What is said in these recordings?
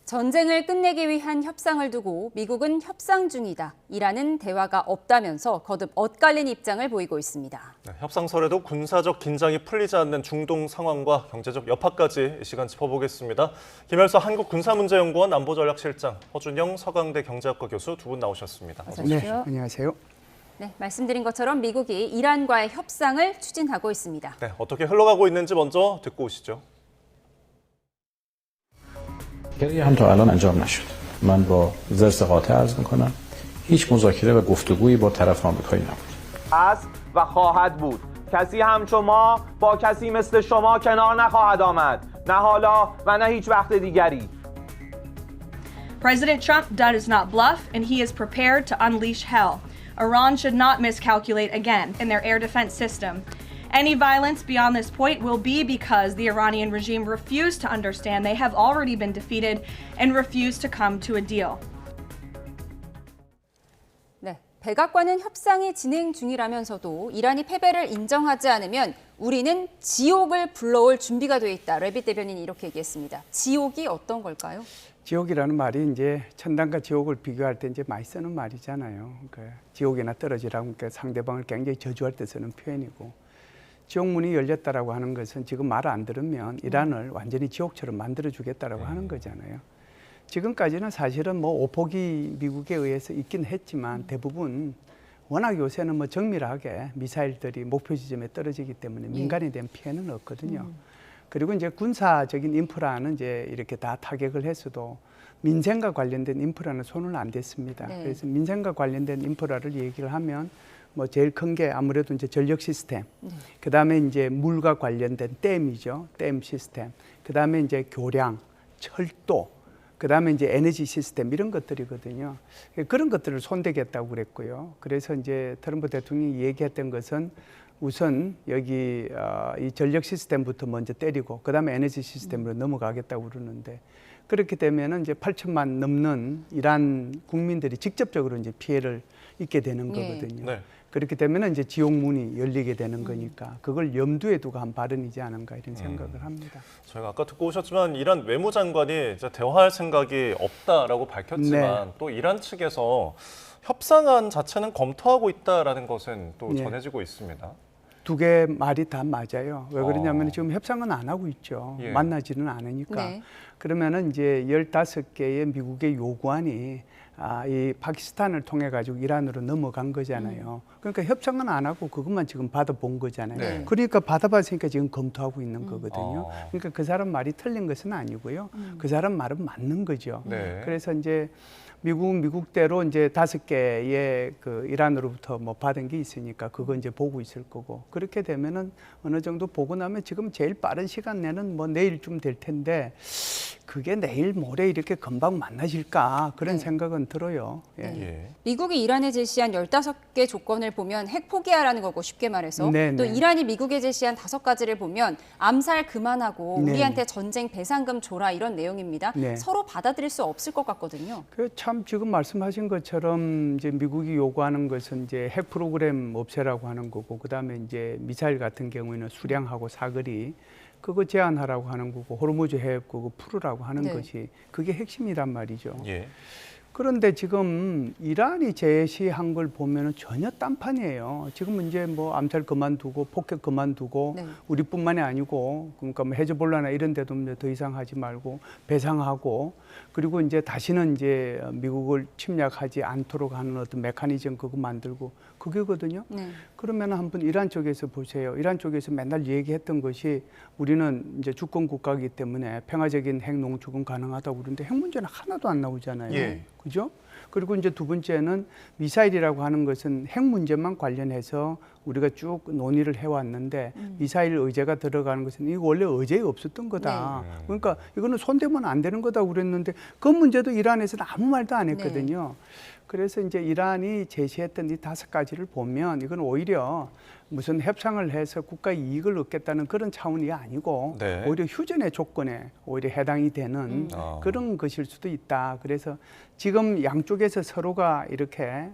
전쟁을 끝내기 위한 협상을 두고 미국은 협상 중이다. 이란은 대화가 없다면서 거듭 엇갈린 입장을 보이고 있습니다. 네, 협상설에도 군사적 긴장이 풀리지 않는 중동 상황과 경제적 여파까지 이 시간 짚어보겠습니다. 김열서 한국군사문제연구원 안보전략실장, 허준영 서강대 경제학과 교수 두 분 나오셨습니다. 어서 오십시오. 네, 안녕하세요. 네, 말씀드린 것처럼 미국이 이란과의 협상을 추진하고 있습니다. 네, 어떻게 흘러가고 있는지 먼저 듣고 오시죠. گریه هم تا الان انجام نشد. من با زرس قاطع عرض میکنم هیچ مذاکره و گفتگویی با طرف آمریکایی نبود. است و خواهد بود. کسی همچون ما با کسی مثل شما کنار نخواهد آمد. نه حالا و نه هیچ وقت دیگری. President Trump does not bluff, and he is prepared to unleash hell. Iran should not miscalculate again in their air defense system. Any violence beyond this point will be because the Iranian regime refused to understand they have already been defeated and refused to come to a deal. 네, 백악관은 협상이 진행 중이라면서도 이란이 패배를 인정하지 않으면 우리는 지옥을 불러올 준비가 돼 있다. 레빗 대변인이 이렇게 얘기했습니다. 지옥이 어떤 걸까요? 지옥이라는 말이 이제 천당과 지옥을 비교할 때 이제 많이 쓰는 말이잖아요. 그러니까 지옥이나 떨어지라고 그러니까 상대방을 굉장히 저주할 때 쓰는 표현이고, 지옥 문이 열렸다라고 하는 것은 지금 말 안 들으면 이란을 완전히 지옥처럼 만들어 주겠다라고 하는 거잖아요. 지금까지는 사실은 뭐 오폭이 미국에 의해서 있긴 했지만 대부분 워낙 요새는 뭐 정밀하게 미사일들이 목표 지점에 떨어지기 때문에 민간에 대한 피해는 없거든요. 그리고 이제 군사적인 인프라는 이제 이렇게 다 타격을 했어도 민생과 관련된 인프라는 손을 안 댔습니다. 네. 그래서 민생과 관련된 인프라를 얘기를 하면 뭐 제일 큰 게 아무래도 이제 전력 시스템, 그다음에 이제 물과 관련된 댐이죠, 댐 시스템, 그다음에 이제 교량, 철도, 그다음에 이제 에너지 시스템 이런 것들이거든요. 그런 것들을 손대겠다고 그랬고요. 그래서 이제 트럼프 대통령이 얘기했던 것은 우선 여기 이 전력 시스템부터 먼저 때리고 그다음에 에너지 시스템으로 넘어가겠다고 그러는데, 그렇게 되면은 이제 8천만 넘는 이란 국민들이 직접적으로 이제 피해를 입게 되는 거거든요. 네. 그렇게 되면 이제 지옥 문이 열리게 되는 거니까 그걸 염두에 두고 한 발언이지 않은가 이런 생각을 합니다. 저희가 아까 듣고 오셨지만 이란 외무장관이 이제 대화할 생각이 없다라고 밝혔지만 또 이란 측에서 협상안 자체는 검토하고 있다라는 것은 또 전해지고 있습니다. 두 개 말이 다 맞아요. 왜 그러냐면 지금 협상은 안 하고 있죠. 예. 만나지는 않으니까. 네. 그러면은 이제 15개의 미국의 요구안이 이 파키스탄을 통해 가지고 이란으로 넘어간 거잖아요. 그러니까 협상은 안 하고 그것만 지금 받아본 거잖아요. 네. 그러니까 받아봤으니까 지금 검토하고 있는 거거든요. 그러니까 그 사람 말이 틀린 것은 아니고요. 그 사람 말은 맞는 거죠. 네. 그래서 이제 미국대로 이제 5개의 그 이란으로부터 뭐 받은 게 있으니까 그거 이제 보고 있을 거고, 그렇게 되면은 어느 정도 보고 나면 지금 제일 빠른 시간 내는 뭐 내일쯤 될 텐데 그게 내일 모레 이렇게 금방 만나질까 그런 생각은 들어요. 예. 예. 미국이 이란에 제시한 15개 조건을 보면 핵 포기하라는 거고, 쉽게 말해서. 네, 또 네. 이란이 미국에 제시한 5가지를 보면 암살 그만하고 네. 우리한테 전쟁 배상금 줘라 이런 내용입니다. 네. 서로 받아들일 수 없을 것 같거든요. 그 참 지금 말씀하신 것처럼 이제 미국이 요구하는 것은 이제 핵 프로그램 없애라고 하는 거고, 그다음에 이제 미사일 같은 경우에는 수량하고 사거리 그거 제한하라고 하는 거고, 호르무즈 해협 그거 풀으라고 하는 것이 그게 핵심이란 말이죠. 예. 그런데 지금 이란이 제시한 걸 보면은 전혀 딴판이에요. 지금 이제 뭐 암살 그만두고 폭격 그만두고 우리뿐만이 아니고, 그러니까 뭐 헤즈볼라나 이런 데도 더 이상 하지 말고 배상하고, 그리고 이제 다시는 이제 미국을 침략하지 않도록 하는 어떤 메커니즘 그거 만들고 그게거든요. 그러면 한번 이란 쪽에서 보세요. 이란 쪽에서 맨날 얘기했던 것이 우리는 이제 주권 국가이기 때문에 평화적인 핵 농축은 가능하다고 그러는데 핵 문제는 하나도 안 나오잖아요. 예. 그죠? 그리고 이제 두 번째는 미사일이라고 하는 것은 핵 문제만 관련해서 우리가 쭉 논의를 해왔는데 미사일 의제가 들어가는 것은 이거 원래 의제가 없었던 거다. 그러니까 이거는 손대면 안 되는 거다 그랬는데 그 문제도 이란에서는 아무 말도 안 했거든요. 그래서 이제 이란이 제시했던 이 5가지를 보면 이건 오히려 무슨 협상을 해서 국가 이익을 얻겠다는 그런 차원이 아니고 네. 오히려 휴전의 조건에 오히려 해당이 되는 그런 것일 수도 있다. 그래서 지금 양쪽에서 서로가 이렇게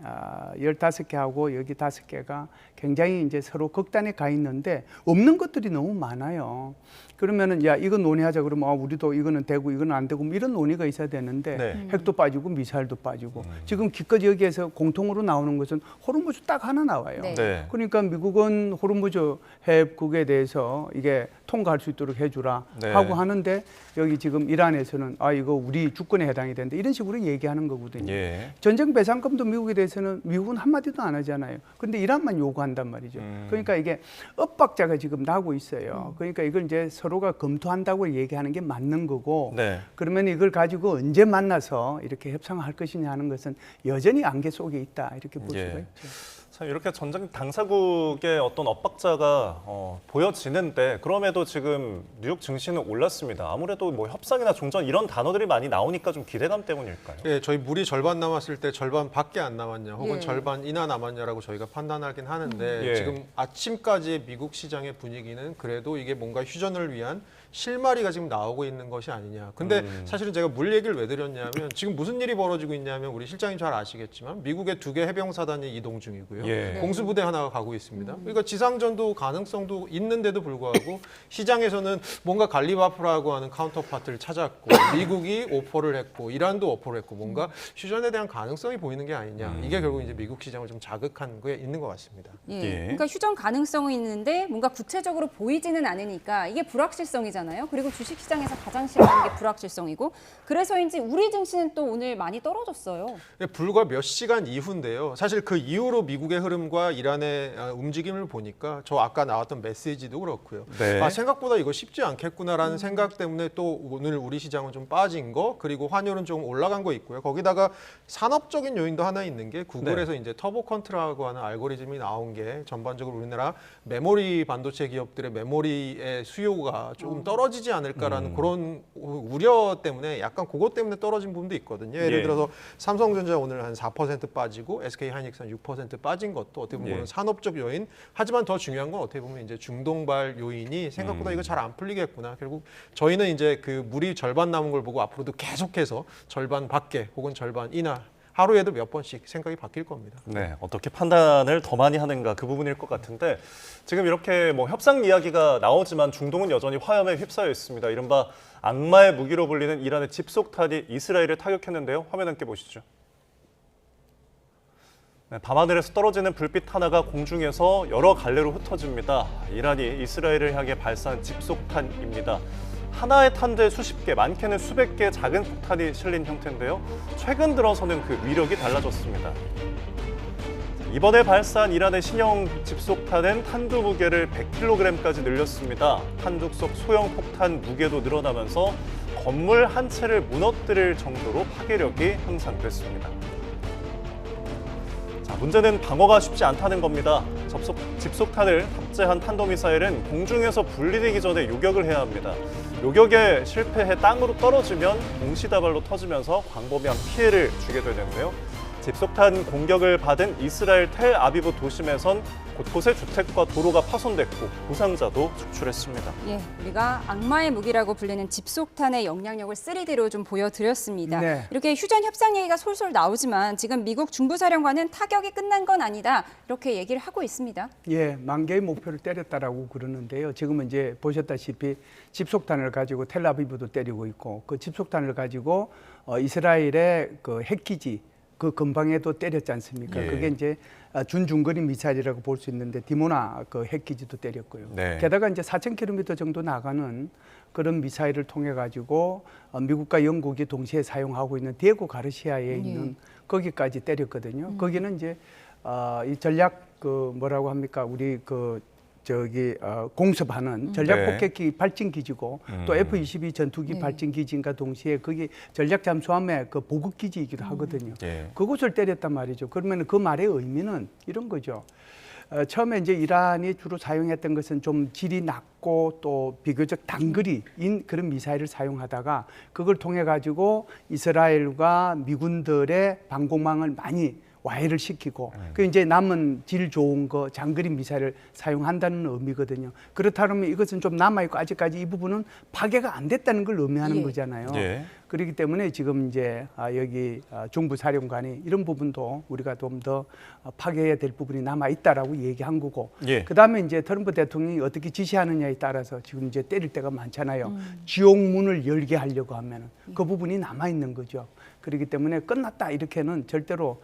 15개하고 여기 5개가 굉장히 이제 서로 극단에 가 있는데 없는 것들이 너무 많아요. 그러면은 야 이거 논의하자 그러면 우리도 이거는 되고 이거는 안 되고 뭐 이런 논의가 있어야 되는데 네. 핵도 빠지고 미사일도 빠지고 지금 기껏 여기에서 공통으로 나오는 것은 호르무즈 딱 하나 나와요. 네. 네. 그러니까 미국은 호르무즈 해협국에 대해서 이게 통과할 수 있도록 해주라 네. 하고 하는데 여기 지금 이란에서는 이거 우리 주권에 해당이 되는데 이런 식으로 얘기하는 거거든요. 예. 전쟁 배상금도 미국에 대해서는 미국은 한마디도 안 하잖아요. 근데 이란만 요구한단 말이죠. 그러니까 이게 엇박자가 지금 나고 있어요. 그러니까 이걸 이제 서로가 검토한다고 얘기하는 게 맞는 거고 네. 그러면 이걸 가지고 언제 만나서 이렇게 협상할 것이냐 하는 것은 여전히 안개 속에 있다 이렇게 볼 예. 수가 있죠. 참 이렇게 전쟁 당사국의 어떤 엇박자가 보여지는데 그럼에도 지금 뉴욕 증시는 올랐습니다. 아무래도 뭐 협상이나 종전 이런 단어들이 많이 나오니까 좀 기대감 때문일까요? 예, 저희 물이 절반 남았을 때 절반밖에 안 남았냐 혹은 예. 절반이나 남았냐라고 저희가 판단하긴 하는데 예. 지금 아침까지의 미국 시장의 분위기는 그래도 이게 뭔가 휴전을 위한 실마리가 지금 나오고 있는 것이 아니냐. 근데 사실은 제가 물 얘기를 왜 드렸냐면 지금 무슨 일이 벌어지고 있냐면 우리 실장님 잘 아시겠지만 미국의 2개 해병사단이 이동 중이고요. 예. 공수부대 하나가 가고 있습니다. 그러니까 지상전도 가능성도 있는데도 불구하고 시장에서는 뭔가 갈리바프라고 하는 카운터파트를 찾았고 미국이 오퍼를 했고 이란도 오퍼를 했고 뭔가 휴전에 대한 가능성이 보이는 게 아니냐. 이게 결국 이제 미국 시장을 좀 자극한 게 있는 것 같습니다. 예. 예. 그러니까 휴전 가능성은 있는데 뭔가 구체적으로 보이지는 않으니까 이게 불확실성이잖아요. 그리고 주식시장에서 가장 싫어하는 게 불확실성이고 그래서인지 우리 증시는 또 오늘 많이 떨어졌어요. 불과 몇 시간 이후인데요. 사실 그 이후로 미국의 흐름과 이란의 움직임을 보니까 저 아까 나왔던 메시지도 그렇고요. 네. 생각보다 이거 쉽지 않겠구나라는 생각 때문에 또 오늘 우리 시장은 좀 빠진 거 그리고 환율은 좀 올라간 거 있고요. 거기다가 산업적인 요인도 하나 있는 게 구글에서 이제 터보 컨트라고 하는 알고리즘이 나온 게 전반적으로 우리나라 메모리 반도체 기업들의 메모리의 수요가 조금 떨어지지 않을까라는 그런 우려 때문에 약간 그것 때문에 떨어진 부분도 있거든요. 예를 예. 들어서 삼성전자 오늘 한 4% 빠지고 SK 하이닉스 한 6% 빠진 것도 어떻게 보면 예. 산업적 요인. 하지만 더 중요한 건 어떻게 보면 이제 중동발 요인이 생각보다 이거 잘 안 풀리겠구나. 결국 저희는 이제 그 물이 절반 남은 걸 보고 앞으로도 계속해서 절반 밖에 혹은 절반 이나 하루에도 몇 번씩 생각이 바뀔 겁니다. 네, 어떻게 판단을 더 많이 하는가 그 부분일 것 같은데 지금 이렇게 뭐 협상 이야기가 나오지만 중동은 여전히 화염에 휩싸여 있습니다. 이른바 악마의 무기로 불리는 이란의 집속탄이 이스라엘을 타격했는데요. 화면 함께 보시죠. 네, 밤하늘에서 떨어지는 불빛 하나가 공중에서 여러 갈래로 흩어집니다. 이란이 이스라엘을 향해 발사한 집속탄입니다. 하나의 탄두에 수십 개, 많게는 수백 개의 작은 폭탄이 실린 형태인데요. 최근 들어서는 그 위력이 달라졌습니다. 이번에 발사한 이란의 신형 집속탄은 탄두 무게를 100kg까지 늘렸습니다. 탄두 속 소형 폭탄 무게도 늘어나면서 건물 한 채를 무너뜨릴 정도로 파괴력이 향상됐습니다. 자, 문제는 방어가 쉽지 않다는 겁니다. 집속탄을 탑재한 탄도미사일은 공중에서 분리되기 전에 요격을 해야 합니다. 요격에 실패해 땅으로 떨어지면 동시다발로 터지면서 광범위한 피해를 주게 되는데요. 집속탄 공격을 받은 이스라엘 텔아비브 도심에선 곳곳에 주택과 도로가 파손됐고 부상자도 속출했습니다. 예, 우리가 악마의 무기라고 불리는 집속탄의 영향력을 3D로 좀 보여드렸습니다. 네. 이렇게 휴전 협상 얘기가 솔솔 나오지만 지금 미국 중부사령관은 타격이 끝난 건 아니다 이렇게 얘기를 하고 있습니다. 예, 만 개의 목표를 때렸다라고 그러는데요. 지금은 이제 보셨다시피 집속탄을 가지고 텔아비브도 때리고 있고 그 집속탄을 가지고 이스라엘의 그 핵기지 그 근방에도 때렸지 않습니까? 예. 그게 이제 준중거리 미사일이라고 볼 수 있는데 디모나 그 핵기지도 때렸고요. 네. 게다가 이제 4,000km 정도 나가는 그런 미사일을 통해 가지고 미국과 영국이 동시에 사용하고 있는 디에고 가르시아에 있는 거기까지 때렸거든요. 거기는 이제 이 전략 그 뭐라고 합니까? 우리 그 공습하는 전략 폭격기 발진 기지고 또 F-22 전투기 발진 기지인가 동시에 거기 전략 잠수함의 그 보급 기지이기도 하거든요. 예. 그곳을 때렸단 말이죠. 그러면 그 말의 의미는 이런 거죠. 처음에 이제 이란이 주로 사용했던 것은 좀 질이 낮고 또 비교적 단거리인 그런 미사일을 사용하다가 그걸 통해 가지고 이스라엘과 미군들의 방공망을 많이 와해를 시키고 그 이제 남은 질 좋은 거 장거리 미사일을 사용한다는 의미거든요. 그렇다면 이것은 좀 남아 있고 아직까지 이 부분은 파괴가 안 됐다는 걸 의미하는 예. 거잖아요. 예. 그렇기 때문에 지금 이제 여기 중부 사령관이 이런 부분도 우리가 좀 더 파괴해야 될 부분이 남아 있다라고 얘기한 거고. 예. 그다음에 이제 트럼프 대통령이 어떻게 지시하느냐에 따라서 지금 이제 때릴 때가 많잖아요. 지옥문을 열게 하려고 하면은 그 부분이 남아 있는 거죠. 그렇기 때문에 끝났다 이렇게는 절대로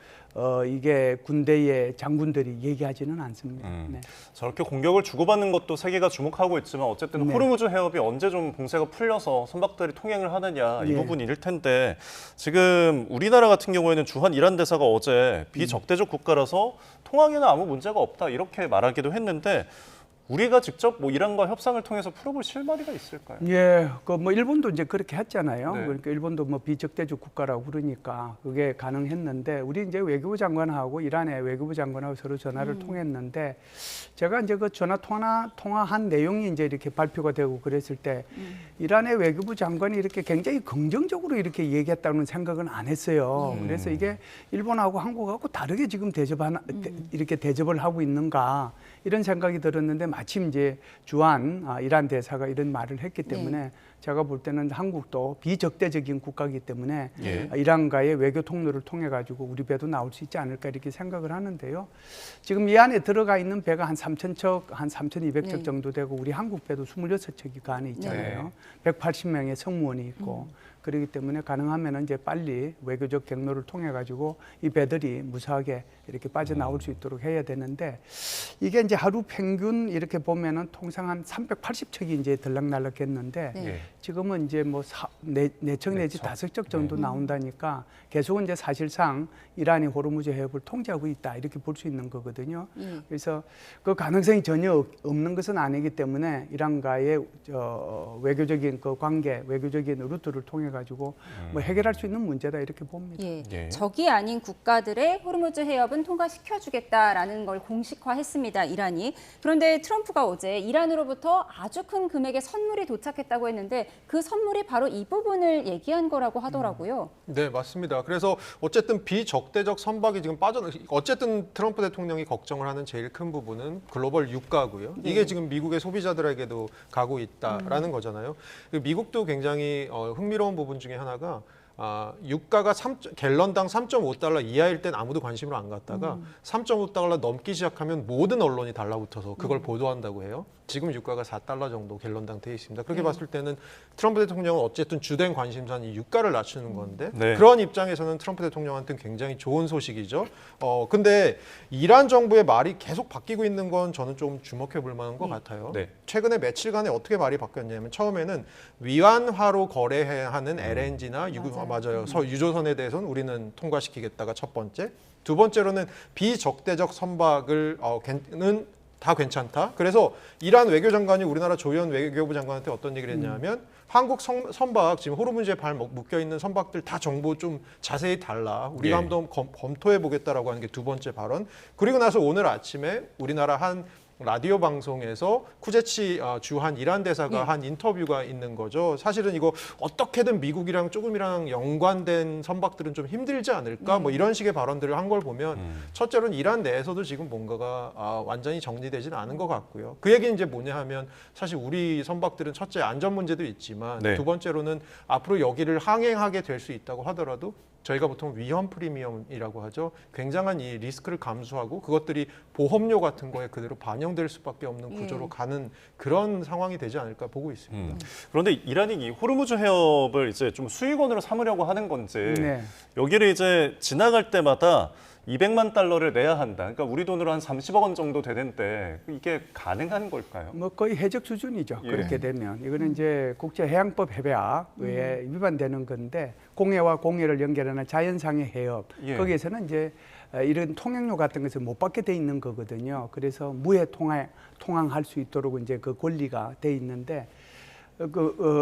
이게 군대의 장군들이 얘기하지는 않습니다. 네. 저렇게 공격을 주고받는 것도 세계가 주목하고 있지만 어쨌든 네. 호르무즈 해협이 언제 좀 봉쇄가 풀려서 선박들이 통행을 하느냐 이 예. 부분일 텐데 지금 우리나라 같은 경우에는 주한 이란 대사가 어제 비적대적 국가라서 통항에는 아무 문제가 없다 이렇게 말하기도 했는데 우리가 직접 뭐 이란과 협상을 통해서 풀어볼 실마리가 있을까요? 예, 그 뭐 일본도 이제 그렇게 했잖아요. 네. 그러니까 일본도 뭐 비적대적 국가라고 그러니까 그게 가능했는데 우리 이제 외교부 장관하고 이란의 외교부 장관하고 서로 전화를 통했는데 제가 이제 그 전화 통화한 내용이 이제 이렇게 발표가 되고 그랬을 때 이란의 외교부 장관이 이렇게 굉장히 긍정적으로 이렇게 얘기했다는 생각은 안 했어요. 그래서 이게 일본하고 한국하고 다르게 지금 이렇게 대접을 하고 있는가 이런 생각이 들었는데 마침 이제 주한 이란 대사가 이런 말을 했기 때문에 제가 볼 때는 한국도 비적대적인 국가이기 때문에 예. 이란과의 외교 통로를 통해 가지고 우리 배도 나올 수 있지 않을까 이렇게 생각을 하는데요. 지금 이 안에 들어가 있는 배가 한 3,000척, 한 3,200척 네. 정도 되고 우리 한국 배도 26척이 그 안에 있잖아요. 180명의 승무원이 있고 그렇기 때문에 가능하면 이제 빨리 외교적 경로를 통해 가지고 이 배들이 무사하게 이렇게 빠져나올 수 있도록 해야 되는데 이게 이제 하루 평균 이렇게 보면은 통상 한 380척이 이제 들락날락했는데 네. 지금은 이제 뭐 네 척 내지 네 척. 5척 정도 나온다니까 계속 이제 사실상 이란이 호르무즈 해협을 통제하고 있다 이렇게 볼 수 있는 거거든요. 그래서 그 가능성이 전혀 없는 것은 아니기 때문에 이란과의 외교적인 그 관계, 외교적인 루트를 통해 가지고 뭐 해결할 수 있는 문제다 이렇게 봅니다. 예. 예. 적이 아닌 국가들의 호르무즈 해협은 통과시켜주겠다라는 걸 공식화했습니다. 이란이. 그런데 트럼프가 어제 이란으로부터 아주 큰 금액의 선물이 도착했다고 했는데 그 선물이 바로 이 부분을 얘기한 거라고 하더라고요. 네, 맞습니다. 그래서 어쨌든 비적대적 선박이 지금 어쨌든 트럼프 대통령이 걱정을 하는 제일 큰 부분은 글로벌 유가고요. 이게 지금 미국의 소비자들에게도 가고 있다라는 거잖아요. 미국도 굉장히 흥미로운 부분 중에 하나가 유가가 갤런당 3.5달러 이하일 땐 아무도 관심을 안 갖다가 3.5달러 넘기 시작하면 모든 언론이 달라붙어서 그걸 보도한다고 해요. 지금 유가가 4달러 정도 갤런당 돼 있습니다. 그렇게 봤을 때는 트럼프 대통령은 어쨌든 주된 관심사는 이 유가를 낮추는 건데 네. 그런 입장에서는 트럼프 대통령한테는 굉장히 좋은 소식이죠. 근데 이란 정부의 말이 계속 바뀌고 있는 건 저는 좀 주목해 볼 만한 것 같아요. 네. 최근에 며칠간에 어떻게 말이 바뀌었냐면 처음에는 위안화로 거래하는 LNG나 맞아요. 유조선에 대해서는 우리는 통과시키겠다가 첫 번째. 두 번째로는 비적대적 선박을 다 괜찮다. 그래서 이란 외교장관이 우리나라 조현 외교부 장관한테 어떤 얘기를 했냐면 한국 선박 지금 호르무즈에 발 묶여 있는 선박들 다 정보 좀 자세히 달라. 우리가 예. 한번 검토해 보겠다라고 하는 게 두 번째 발언. 그리고 나서 오늘 아침에 우리나라 한 라디오 방송에서 쿠제치 주한 이란 대사가 한 인터뷰가 있는 거죠. 사실은 이거 어떻게든 미국이랑 조금이랑 연관된 선박들은 좀 힘들지 않을까? 뭐 이런 식의 발언들을 한 걸 보면 첫째로는 이란 내에서도 지금 뭔가가 완전히 정리되지는 않은 것 같고요. 그 얘기는 이제 뭐냐 하면 사실 우리 선박들은 첫째 안전 문제도 있지만 네. 두 번째로는 앞으로 여기를 항행하게 될 수 있다고 하더라도 저희가 보통 위험 프리미엄이라고 하죠. 굉장한 이 리스크를 감수하고 그것들이 보험료 같은 거에 그대로 반영될 수밖에 없는 구조로 가는 그런 상황이 되지 않을까 보고 있습니다. 그런데 이란이 이 호르무즈 해협을 이제 좀 수익원으로 삼으려고 하는 건지 네. 여기를 이제 지나갈 때마다 200만 달러를 내야 한다. 그러니까 우리 돈으로 한 30억 원 정도 되는데 이게 가능한 걸까요? 뭐 거의 해적 수준이죠. 예. 그렇게 되면 이거는 이제 국제해양법 협약에 위반되는 건데 공해와 공해를 연결하는 자연상의 해협 예. 거기에서는 이제 이런 통행료 같은 것을 못 받게 돼 있는 거거든요. 그래서 무해 통항할 수 있도록 이제 그 권리가 돼 있는데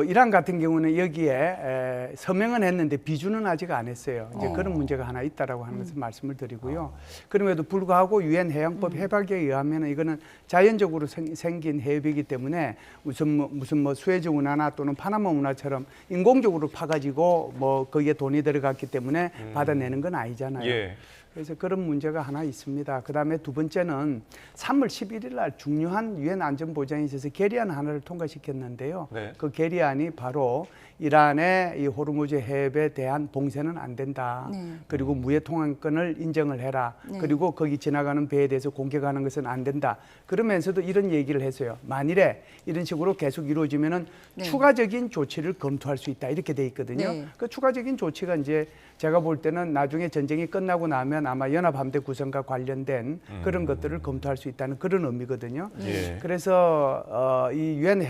이란 같은 경우는 여기에 서명은 했는데 비준은 아직 안 했어요. 이제 그런 문제가 하나 있다라고 하는 것을 말씀을 드리고요. 그럼에도 불구하고 유엔 해양법 해박에 의하면 이거는 자연적으로 생긴 해협이기 때문에 무슨 뭐 수에즈 운하나 또는 파나마 운하처럼 인공적으로 파가지고 뭐 거기에 돈이 들어갔기 때문에 받아내는 건 아니잖아요. 예. 그래서 그런 문제가 하나 있습니다. 그다음에 두 번째는 3월 11일 날 중요한 유엔 안전보장에 있어서 결의안 하나를 통과시켰는데요. 네. 그 결의안이 바로 이란의 이 호르무즈 해협에 대한 봉쇄는 안 된다. 네. 그리고 무해 통행권을 인정을 해라. 네. 그리고 거기 지나가는 배에 대해서 공격하는 것은 안 된다. 그러면서도 이런 얘기를 했어요. 만일에 이런 식으로 계속 이루어지면은 네. 추가적인 조치를 검토할 수 있다. 이렇게 돼 있거든요. 네. 그 추가적인 조치가 이제 제가 볼 때는 나중에 전쟁이 끝나고 나면 아마 연합함대 구성과 관련된 그런 것들을 검토할 수 있다는 그런 의미거든요. 예. 그래서 이 유엔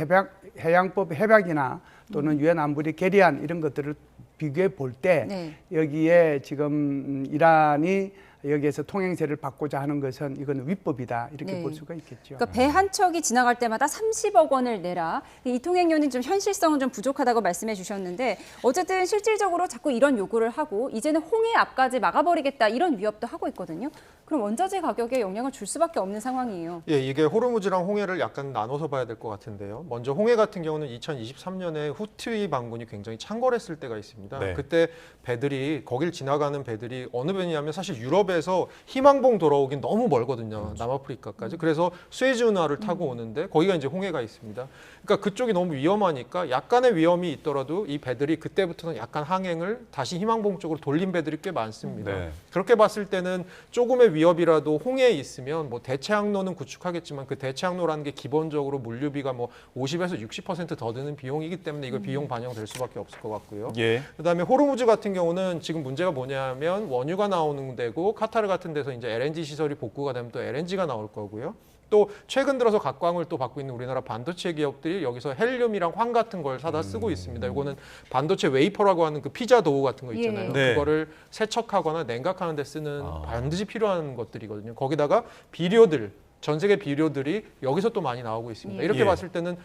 해양법 해박이나 또는 유엔 안보리 결의안 이런 것들을 비교해 볼 때 네. 여기에 지금 이란이 여기에서 통행세를 받고자 하는 것은 이건 위법이다 이렇게 네. 볼 수가 있겠죠. 그러니까 배 한 척이 지나갈 때마다 30억 원을 내라. 이 통행료는 좀 현실성은 좀 부족하다고 말씀해 주셨는데 어쨌든 실질적으로 자꾸 이런 요구를 하고 이제는 홍해 앞까지 막아버리겠다 이런 위협도 하고 있거든요. 그럼 원자재 가격에 영향을 줄 수밖에 없는 상황이에요. 예, 이게 호르무즈랑 홍해를 약간 나눠서 봐야 될 것 같은데요. 먼저 홍해 같은 경우는 2023년에 후티 반군이 굉장히 창궐했을 때가 있습니다. 네. 그때 배들이 거길 지나가는 배들이 어느 배냐면 사실 유럽에서 희망봉 돌아오긴 너무 멀거든요. 남아프리카까지. 그래서 스웨즈 운하를 타고 오는데 거기가 이제 홍해가 있습니다. 그러니까 그쪽이 너무 위험하니까 약간의 위험이 있더라도 이 배들이 그때부터는 약간 항행을 다시 희망봉 쪽으로 돌린 배들이 꽤 많습니다. 네. 그렇게 봤을 때는 조금의 위협이라도 홍해에 있으면 뭐 대체 항로는 구축하겠지만 그 대체 항로라는 게 기본적으로 물류비가 뭐 50에서 60% 더 드는 비용이기 때문에 이거 비용 반영될 수밖에 없을 것 같고요. 예. 그다음에 호르무즈 같은 경우는 지금 문제가 뭐냐면 원유가 나오는 데고 카타르 같은 데서 이제 LNG 시설이 복구가 되면 또 LNG가 나올 거고요. 또 최근 들어서 각광을 또 받고 있는 우리나라 반도체 기업들이 여기서 헬륨이랑 황 같은 걸 사다 쓰고 있습니다. 이거는 반도체 웨이퍼라고 하는 그 피자 도우 같은 거 있잖아요. 예. 네. 그거를 세척하거나 냉각하는 데 쓰는 반드시 필요한 것들이거든요. 거기다가 비료들, 전 세계 비료들이 여기서 또 많이 나오고 있습니다. 예. 이렇게 예. 봤을 때는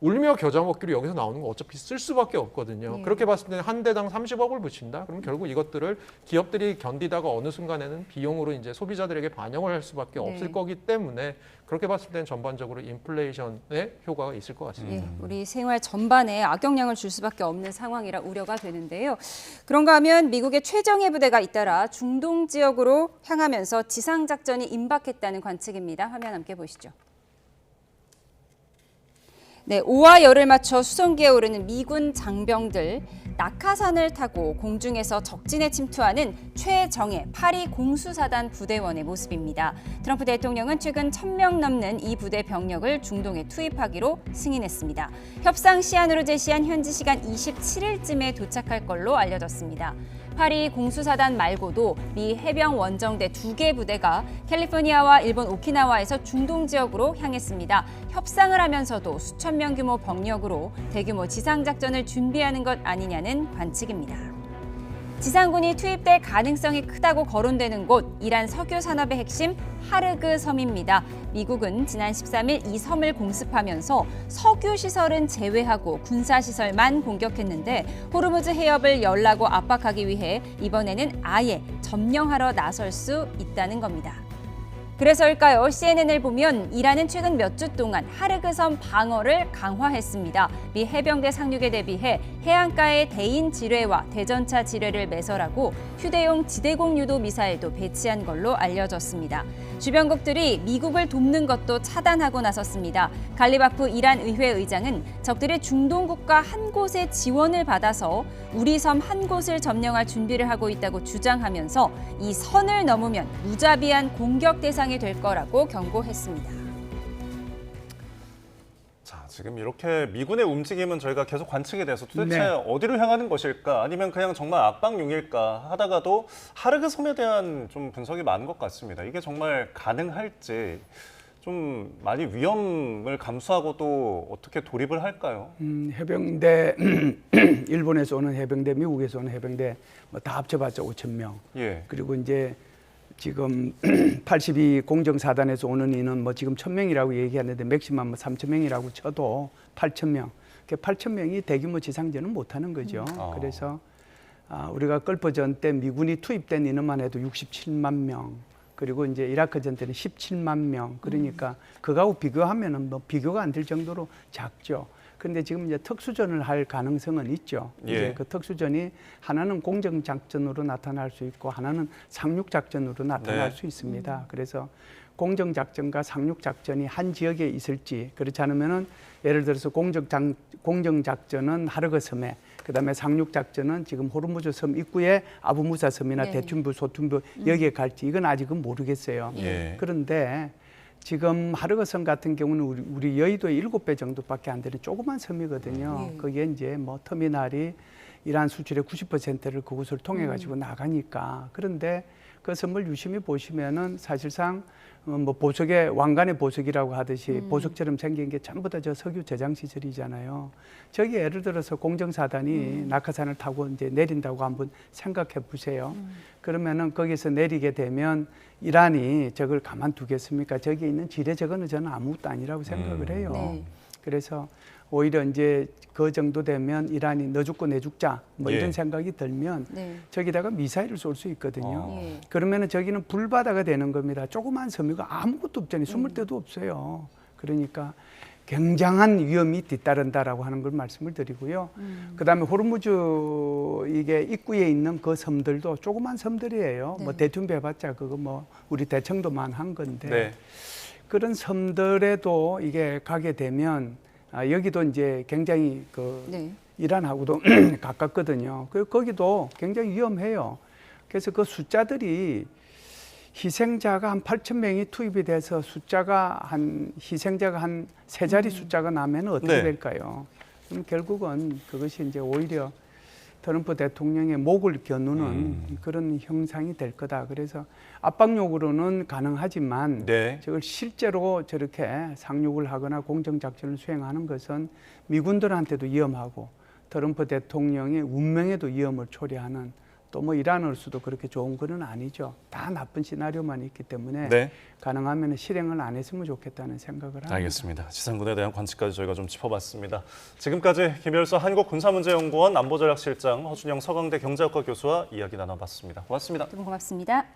울며 겨자 먹기로 여기서 나오는 거 어차피 쓸 수밖에 없거든요. 예. 그렇게 봤을 때는 한 대당 30억을 붙인다. 그럼 결국 이것들을 기업들이 견디다가 어느 순간에는 비용으로 이제 소비자들에게 반영을 할 수밖에 네. 없을 거기 때문에 그렇게 봤을 때는 전반적으로 인플레이션의 효과가 있을 것 같습니다. 예, 우리 생활 전반에 악영향을 줄 수밖에 없는 상황이라 우려가 되는데요. 그런가 하면 미국의 최정예 부대가 잇따라 중동 지역으로 향하면서 지상작전이 임박했다는 관측입니다. 화면 함께 보시죠. 네, 5와 열을 맞춰 수송기에 오르는 미군 장병들, 낙하산을 타고 공중에서 적진에 침투하는 최정예 파리 공수사단 부대원의 모습입니다. 트럼프 대통령은 최근 1,000명 넘는 이 부대 병력을 중동에 투입하기로 승인했습니다. 협상 시한으로 제시한 현지 시간 27일쯤에 도착할 걸로 알려졌습니다. 파리 공수사단 말고도 미 해병 원정대 2개 부대가 캘리포니아와 일본 오키나와에서 중동 지역으로 향했습니다. 협상을 하면서도 수천 명 규모 병력으로 대규모 지상작전을 준비하는 것 아니냐는 관측입니다. 지상군이 투입될 가능성이 크다고 거론되는 곳, 이란 석유 산업의 핵심 하르그 섬입니다. 미국은 지난 13일 이 섬을 공습하면서 석유 시설은 제외하고 군사 시설만 공격했는데 호르무즈 해협을 열라고 압박하기 위해 이번에는 아예 점령하러 나설 수 있다는 겁니다. 그래서일까요? CNN을 보면 이란은 최근 몇 주 동안 하르그 섬 방어를 강화했습니다. 미 해병대 상륙에 대비해 해안가에 대인 지뢰와 대전차 지뢰를 매설하고 휴대용 지대공 유도 미사일도 배치한 걸로 알려졌습니다. 주변국들이 미국을 돕는 것도 차단하고 나섰습니다. 갈리바프 이란 의회 의장은 적들의 중동 국가 한 곳의 지원을 받아서 우리 섬 한 곳을 점령할 준비를 하고 있다고 주장하면서 이 선을 넘으면 무자비한 공격 대상이 될 거라고 경고했습니다. 자, 지금 이렇게 미군의 움직임은 저희가 계속 관측이 돼서 도대체 네. 어디로 향하는 것일까? 아니면 그냥 정말 압박용일까? 하다가도 하르그 섬에 대한 좀 분석이 많은 것 같습니다. 이게 정말 가능할지 좀 많이 위험을 감수하고 또 어떻게 돌입을 할까요? 해병대 일본에서 오는 해병대, 미국에서 오는 해병대 뭐 다 합쳐봤자 5,000명. 예. 그리고 이제 지금 82 공정사단에서 오는 인은 뭐 지금 1,000명이라고 얘기하는데 맥시멈 3,000명이라고 쳐도 8,000명. 8,000명이 대규모 지상전은 못하는 거죠. 아. 그래서 우리가 걸프전 때 미군이 투입된 인원만 해도 67만 명, 그리고 이제 이라크전 때는 17만 명. 그러니까 그거하고 비교하면은 뭐 비교가 안 될 정도로 작죠. 그런데 지금 이제 특수전을 할 가능성은 있죠. 예. 이제 그 특수전이 하나는 공정 작전으로 나타날 수 있고 하나는 상륙 작전으로 나타날 네. 수 있습니다. 그래서 공정 작전과 상륙 작전이 한 지역에 있을지, 그렇지 않으면은 예를 들어서 공정 작전은 하르그 섬에, 그다음에 상륙 작전은 지금 호르무즈 섬 입구에 아부무사 섬이나 네. 대툰부, 소툰부 여기에 갈지 이건 아직은 모르겠어요. 예. 그런데 지금 하르그 섬 같은 경우는 우리 여의도의 7배 정도밖에 안 되는 조그만 섬이거든요. 예. 거기에 이제 뭐 터미널이 이란 수출의 90%를 그곳을 통해 가지고 나가니까. 그런데 그 섬을 유심히 보시면은 사실상 뭐 보석의 왕관의 보석이라고 하듯이 보석처럼 생긴 게 전부 다 저 석유 저장 시설이잖아요. 저기 예를 들어서 공정사단이 낙하산을 타고 이제 내린다고 한번 생각해 보세요. 그러면은 거기서 내리게 되면 이란이 저걸 가만두겠습니까? 저기 있는 지뢰 저거는 저는 아무것도 아니라고 생각을 해요. 네. 그래서 오히려 이제 그 정도 되면 이란이 너 죽고 내 죽자 뭐 예. 이런 생각이 들면 네. 저기다가 미사일을 쏠 수 있거든요. 예. 그러면은 저기는 불바다가 되는 겁니다. 조그만 섬이고 아무것도 없잖아요. 숨을 데도 없어요. 그러니까 굉장한 위험이 뒤따른다라고 하는 걸 말씀을 드리고요. 그다음에 호르무즈 이게 입구에 있는 그 섬들도 조그만 섬들이에요. 네. 뭐 대툰배 해봤자 그거 뭐 우리 대청도만 한 건데 네. 그런 섬들에도 이게 가게 되면 여기도 이제 굉장히 그 네. 이란하고도 가깝거든요. 거기도 굉장히 위험해요. 그래서 그 숫자들이 희생자가 한 8,000명이 투입이 돼서 희생자가 한 세 자리 숫자가 나면 어떻게 네. 될까요? 그럼 결국은 그것이 이제 오히려 트럼프 대통령의 목을 겨누는 그런 형상이 될 거다. 그래서 압박용으로는 가능하지만 네. 저걸 실제로 저렇게 상륙을 하거나 공정작전을 수행하는 것은 미군들한테도 위험하고 트럼프 대통령의 운명에도 위험을 초래하는, 또 뭐 이란으로서도 그렇게 좋은 거는 아니죠. 다 나쁜 시나리오만 있기 때문에 네. 가능하면 실행을 안 했으면 좋겠다는 생각을 합니다. 알겠습니다. 지상군에 대한 관측까지 저희가 좀 짚어봤습니다. 지금까지 김열서 한국군사문제연구원 안보전략실장, 허준영 서강대 경제학과 교수와 이야기 나눠봤습니다. 고맙습니다. 두 분 고맙습니다.